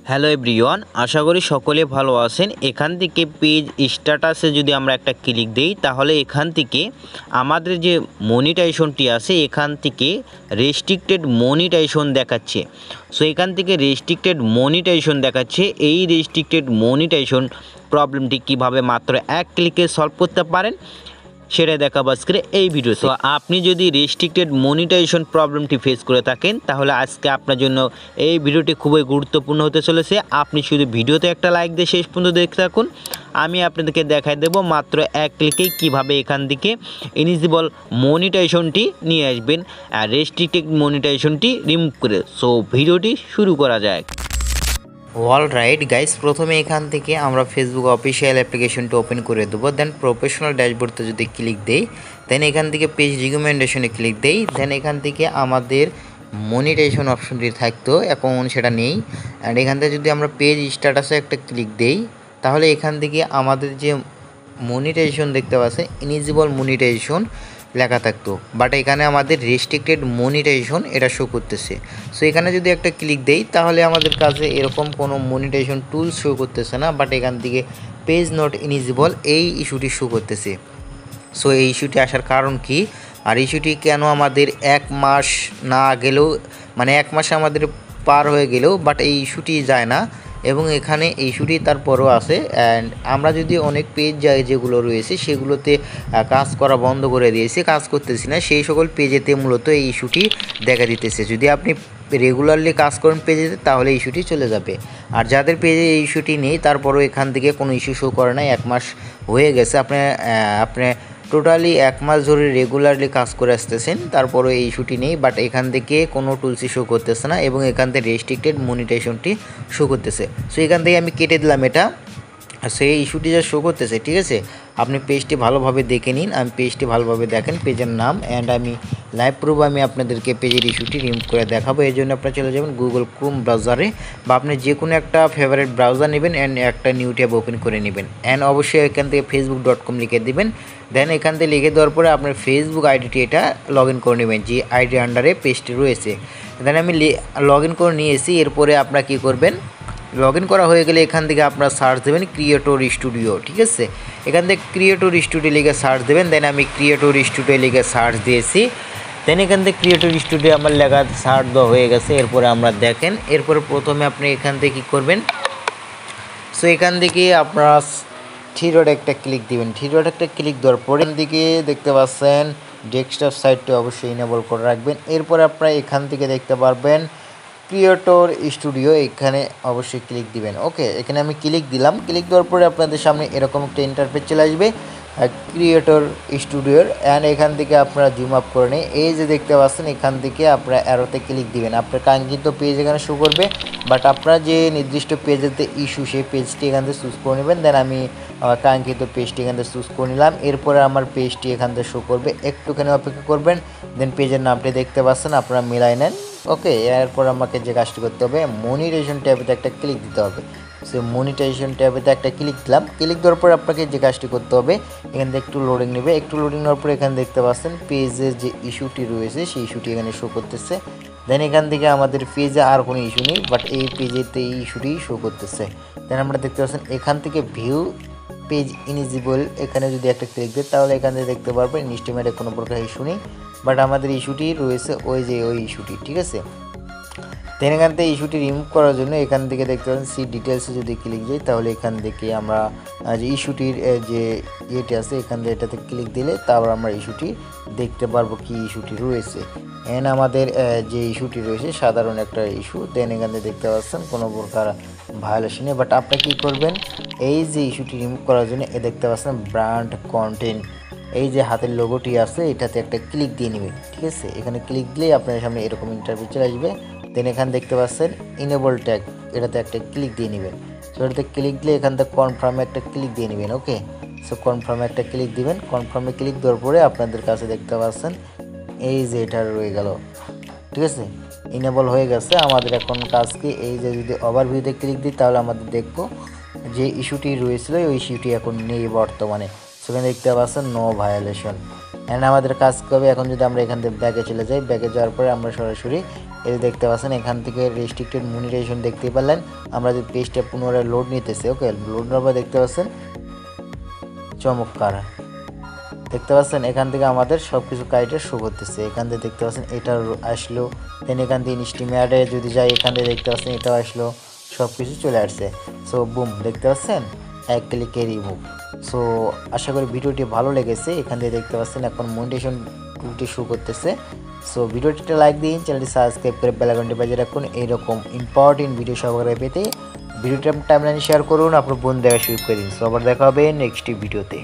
Hello everyone, আশা করি সকলে ভালো আছেন। এখান থেকে পেজ স্ট্যাটাসে যদি আমরা একটা ক্লিক দিই তাহলে এখান থেকে আমাদের যে মনিটাইজেশনটি আছে এখান থেকে রেস্ট্রিক্টেড মনিটাইজেশন দেখাচ্ছে। সো এখান থেকে রেস্ট্রিক্টেড মনিটাইজেশন দেখাচ্ছে। এই রেস্ট্রিক্টেড মনিটাইজেশন প্রবলেমটি কিভাবে মাত্র এক ক্লিকে সলভ করতে পারেন সেটা দেখাবো আজকে এই ভিডিওতে। তো আপনি যদি রেস্ট্রিক্টেড মনিটাইজেশন প্রবলেমটি ফেস করে থাকেন তাহলে আজকে আপনার জন্য এই ভিডিওটি খুবই গুরুত্বপূর্ণ হতে চলেছে। আপনি শুধু ভিডিওতে একটা লাইক দিয়ে শেষ পর্যন্ত দেখতে থাকুন। আমি আপনাদেরকে দেখাই দেবো মাত্র এক ক্লিকেই কীভাবে এখান থেকে ইলিজিবল মনিটাইজেশনটি নিয়ে আসবেন আর রেস্ট্রিক্টেড মনিটাইজেশনটি রিমুভ করে। সো ভিডিওটি শুরু করা যায়। অল রাইট গাইস, প্রথমে এখান থেকে আমরা ফেসবুক অফিসিয়াল অ্যাপ্লিকেশনটা ওপেন করে দেবো। দেন প্রফেশনাল ড্যাশবোর্ডে যদি ক্লিক দেই, দেন এখান থেকে পেজ রিকমেন্ডেশনে ক্লিক দেই। দেন এখান থেকে আমাদের মনিটাইজেশন অপশনটি থাকতো, এখন সেটা নেই। অ্যান্ড এখান থেকে যদি আমরা পেজ স্ট্যাটাসে একটা ক্লিক দেই তাহলে এখান থেকে আমাদের যে মনিটাইজেশন দেখতে পাচ্ছেন ইলিজিবল মনিটাইজেশন লেখা থাকতো, বাট এখানে আমাদের রেস্ট্রিক্টেড মনিটাইজেশন এটা শো করতেছে। সো এখানে যদি একটা ক্লিক দেই তাহলে আমাদের কাছে এরকম কোনো মনিটাইজেশন টুল শো করতেছে না, বাট এখান থেকে পেজ নট ইলিজিবল এই ইস্যুটি শো করতেছে। সো এই ইস্যুটি আসার কারণ কি, আর ইস্যুটি কেন আমাদের এক মাস না গেলেও, মানে এক মাসে আমাদের পার হয়ে গেলেও বাট এই ইস্যুটি যায় না, এবং এখানে এই ইস্যুটি তারপরও আছে। অ্যান্ড আমরা যদি অনেক পেজ যায় যেগুলো রয়েছে সেগুলোতে কাজ করা বন্ধ করে দিয়েছি, কাজ করতেছি না, সেই সকল পেজেতে মূলত এই ইস্যুটি দেখা দিতেছে। যদি আপনি রেগুলারলি কাজ করেন পেজেতে তাহলে ইস্যুটি চলে যাবে। আর যাদের পেজে এই ইস্যুটি নেই তারপরও এখান থেকে কোনো ইস্যু শো করে নাই, এক মাস হয়ে গেছে, আপনি টোটালি এক মাস ধরে রেগুলারলি কাজ করে আসতেছেন, তারপরও এই ইস্যুটি নেই, বাট এখান থেকে কোনো টুলসই শো করতেছে না এবং এখান থেকে রেস্ট্রিক্টেড মনিটাইজেশনটি শো করতেছে। সো এখান থেকে আমি কেটে দিলাম এটা। সেই ইস্যুটি যা শো করতেছে, ঠিক আছে, আপনি পেজটি ভালোভাবে দেখে নিন। আমি পেজটি ভালোভাবে দেখেন, পেজের নাম, অ্যান্ড আমি লাইভ প্রুফ আমি আপনাদেরকে পেজের ইস্যুটি রিমুভ করে দেখাবো। এর জন্য আপনারা চলে যাবেন গুগল ক্রোম ব্রাউজারে, বা আপনি যে কোনো একটা ফেভারিট ব্রাউজার নেবেন অ্যান্ড একটা নিউ ট্যাব ওপেন করে নেবেন। অ্যান্ড অবশ্যই এখান থেকে facebook.com লিখে দেবেন। দেন এখান থেকে লিখে দেওয়ার পরে আপনার ফেসবুক আইডিটি এটা লগ ইন করে নেবেন, যে আইডি আন্ডারে পেজটি রয়েছে। দেন আমি লগ ইন করে নিয়েছি। এরপরে আপনারা কী করবেন, লগ ইন করা হয়ে গেলে এখান থেকে আপনারা সার্চ দেবেন ক্রিয়েটর স্টুডিও, ঠিক আছে। এখান থেকে ক্রিয়েটর স্টুডিও লিখে সার্চ দেবেন। দেন আমি ক্রিয়েটর স্টুডিও লিখে সার্চ দিয়েছি। দেন এখান থেকে ক্রিয়েটর স্টুডিও আমার লেখা সার্চ দেওয়া হয়ে গেছে। এরপরে আমরা দেখেন, এরপরে প্রথমে আপনি এখান থেকে কী করবেন, সো এখান থেকে আপনারা থ্রি ডট একটা ক্লিক দিবেন। থ্রি ডট একটা ক্লিক দেওয়ার পরে এখান থেকে দেখতে পাচ্ছেন ডেস্কটপ সাইটটি অবশ্যই ইনেবল করে রাখবেন। এরপরে আপনারা এখান থেকে দেখতে পারবেন ক্রিয়েটর স্টুডিও, এখানে অবশ্যই ক্লিক দিবেন। ওকে, এখানে আমি ক্লিক দিলাম। ক্লিক দেওয়ার পরে আপনাদের সামনে এরকম একটা ইন্টারফেস চলে আসবে ক্রিয়েটর স্টুডিওর। অ্যান্ড এখান থেকে আপনারা জুম আপ করে নিয়ে এই যে দেখতে পাচ্ছেন এখান থেকে আপনারা অ্যারোতে ক্লিক দিবেন। আপনার কাঙ্ক্ষিত পেজ এখানে শো করবে, বাট আপনার যে নির্দিষ্ট পেজেতে ইস্যু সেই পেজটি এখান থেকে চুজ করে নেবেন। দেন আমি আমার কাঙ্ক্ষিত পেজটি এখান থেকে চুজ করে নিলাম। এরপরে আমার পেজটি এখান থেকে শো করবে, একটুখানি অপেক্ষা করবেন। দেন পেজের নামটি দেখতে পাচ্ছেন, আপনারা মিলাই নেন। ওকে, এরপর আমাকে যে কাজটি করতে হবে, মনিটাইজেশন ট্যাবেতে একটা ক্লিক দিতে হবে। সে মনিটাইজেশন ট্যাবেতে একটা ক্লিক দিলাম। ক্লিক দেওয়ার পর আপনাকে যে কাজটি করতে হবে, এখান থেকে একটু লোডিং নেবে। একটু লোডিং নেওয়ার পর এখানে দেখতে পাচ্ছেন পেজের যে ইস্যুটি রয়েছে সেই ইস্যুটি এখানে শো করতেছে। দেন এখান থেকে আমাদের পেজে আর কোনো ইস্যু নেই, বাট এই পেজেতে এই ইস্যুটি শো করতেছে। দেন আমরা দেখতে পাচ্ছেন এখান থেকে ভিউ পেজ ইলিজিবল, এখানে যদি একটা ক্লিক দেয় তাহলে এখান থেকে দেখতে পারবেন ইনস্টিমেটে কোনো প্রকার ইস্যু নেই, বাট আমাদের ইস্যুটি রয়েছে ওই ইস্যুটি, ঠিক আছে। দেন এখান থেকে ইস্যুটি রিমুভ করার জন্য এখান থেকে দেখতে পাচ্ছেন সি ডিটেলসে যদি ক্লিক যাই তাহলে এখান থেকে আমরা যে ইস্যুটির যে ইয়েটি আছে এখান থেকে এটাতে ক্লিক দিলে তারপর আমরা ইস্যুটি দেখতে পারবো কি ইস্যুটি রয়েছে। এন্ড আমাদের যে ইস্যুটি রয়েছে সাধারণ একটা ইস্যু। দেন এখান থেকে দেখতে পাচ্ছেন কোনো প্রকার ভায়োলেশন নেই, বাট আপনি কী করবেন, এই যে ইস্যুটি রিমুভ করার জন্য দেখতে পাচ্ছেন ব্র্যান্ড কন্টেন্ট, এই যে হাতের লোগোটি আছে এটাতে একটা ক্লিক দিয়ে নেবেন, ঠিক আছে। এখানে ক্লিক দিলেই আপনার সামনে এরকম ইন্টারভিউ চলে আসবে। দেন এখানে দেখতে পাচ্ছেন ইনেবল ট্যাগ, এটাতে একটা ক্লিক দিয়ে নেবেন। সো এটাতে ক্লিক দিলে এখান থেকে কনফার্মে একটা ক্লিক দিয়ে নেবেন। ওকে, সো কনফার্মে একটা ক্লিক দিবেন। কনফার্মে ক্লিক দেওয়ার পরে আপনাদের কাছে দেখতে পাচ্ছেন এই যে এটা রয়ে গেল, ঠিক আছে, ইনেবল হয়ে গেছে। আমাদের এখন কাজ কি, এই যে যদি ওভারভিউতে ক্লিক দিই তাহলে আমাদের দেখব যে ইস্যুটি রয়েছিল ওই ইস্যুটি এখন নেই বর্তমানে। সেখানে দেখতে পাচ্ছেন নো ভায়োলেশন। অ্যান্ড আমাদের কাজ করবে এখন যদি আমরা এখান থেকে ব্যাগে চলে যাই, ব্যাগে যাওয়ার পরে আমরা সরাসরি এই যে দেখতে পাচ্ছেন এখান থেকে রেস্ট্রিক্টেড মনিটাইজেশন দেখতে পেলেন। আমরা যে পেজটা পুনরায় লোড নিতেছে, ওকে লোড নেওয়ার পর দেখতে পাচ্ছেন চমৎকার দেখতে পাচ্ছেন এখান থেকে আমাদের সব কিছু ক্রাইটেরিয়া শো করতেছে। এখান থেকে দেখতে পাচ্ছেন এটা আসলো, দেন এখান থেকে ইনস্টিমেটে যদি যাই এখান থেকে দেখতে পাচ্ছেন এটাও আসলো, সব কিছু চলে আসছে। সো বুম দেখতে পাচ্ছেন এক ক্লিকে রিমুভ। সো আশা করি ভিডিওটি ভালো লেগেছে। এখান থেকে দেখতে পাচ্ছেন এখন মনিটাইজেশন টুলটি শো করতেছে। সো ভিডিওটিতে লাইক দিন, চ্যানেলটি সাবস্ক্রাইব করে বেল আইকনটি বাজিয়ে রাখুন এইরকম ইম্পর্টেন্ট ভিডিও সহকারে পেতে। ভিডিওটা টাইমলাইনে শেয়ার করুন, আপনার বন্ধু দেখা শুরু করে দিন। সো আবার দেখা হবে নেক্সট ভিডিওতে।